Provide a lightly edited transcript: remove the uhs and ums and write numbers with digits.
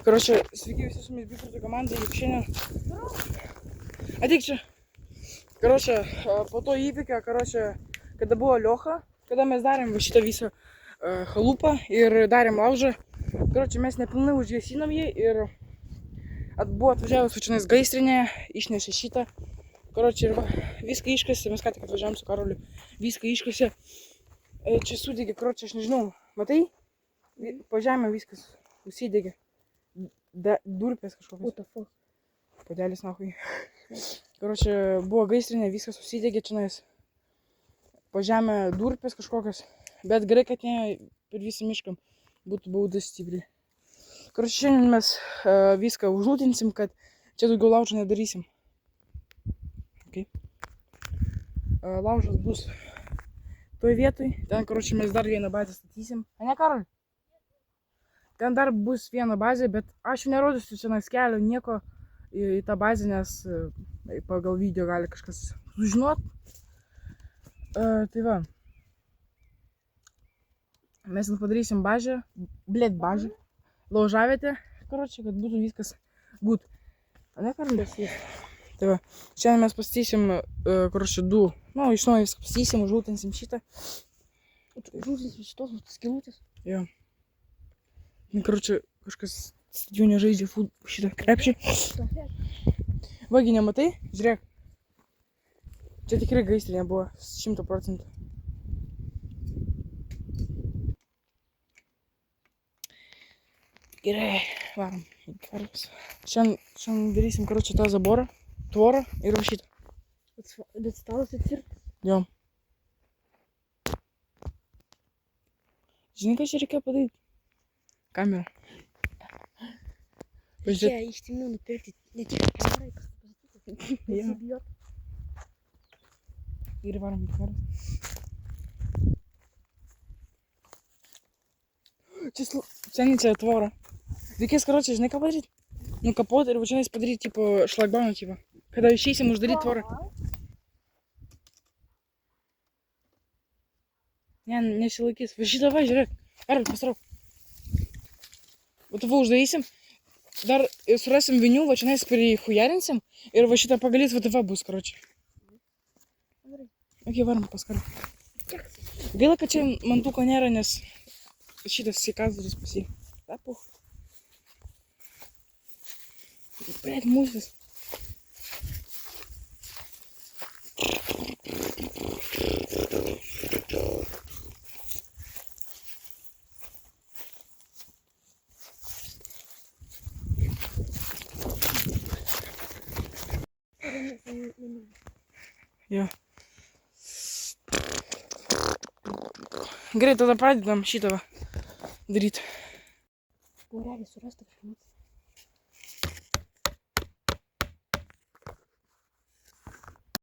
Короче, sveiki visi su mumis Bigfruto komanda ir šiandien... Ateik čia. Короче, po to įvykio, kada buvo Liocha, kada mes darėm šitą visą chalupą ir darėm laužą. Короче, mes nepilnai užgesinom jį ir buvo atvažiavus vačinais gaisrinė, išnešė šitą. Короче, ir va, viską iškasė, mes ką tik atvažiavom su Karoliu, viską iškasė. Čia sudegė, короче, aš nežinau, matai? Po žemę viskas užsidegė. Durpės kažkokios. Padelis nahui. Короче, buvo gaisrinė, viskas užsidegė čionais. Po žemę durpės kažkokios. Bet gerai, kad ne per visą mišką būtų bauda stipriai. Короче, šiandien mes viską užlūtinsim, kad čia daugiau laužo nedarysim. Okay. Laužas bus toj vietoj. Ten, короче, mes dar vieną bazę statysim. A ne, Karol? Ten dar bus viena bazė, bet aš nerodysiu čia kelio nieko į tą bazę, nes pagal video gali kažkas sužinot. Tai va. Mes ten padarysim bazę, bazę, laužavietę, короче, kad būtų viskas gut. A ne, Karolis? Tai va. Šiandien mes pastatysim, короче, du. Nu, iš naujo viską pastatysim, užlūtinsim šitą. Užlūtinsim šitos skilutės? Jo. Короче, kažkas stadione žaidžia šitą krepšį. Vagi, nematai? Žiūrėk. Čia tikrai gaisrinė buvo 100%. Gerai, varom. Šiandien darysim, короче, tą zaborą, tvorą ir va šitą. Bet stalas atsirtas? Jo. Žinai, ką čia reikėjo padaryti? Kamerą. Čia ištimiau nupirkti ne tik kamerą, kas pasakyti. Nesibijot. Ir varom į tvorą. Čia tvora. Reikės, короче, žinai ką padaryti? Nukapot ir va čia padaryti, tipo, šlagbauną, tipo. Kada išeisim uždaryti tvorą. Ne, nesilaikys. Va šitą va, žiūrėk. Karol, pasrauk. Va tu va uždarysim. Dar surasim vinių, va čia prihujarinsim. Ir va šitą pagalys, va tai va bus, короче. Ok, varom pas Karol. Gaila, kad čia mantuko nėra, nes šitas įkazdaris pas jį. Da, puh. Блядь, musės. Jo. Gerai, tada pradedam šitą va daryti. Vorelį surasti kažkaip.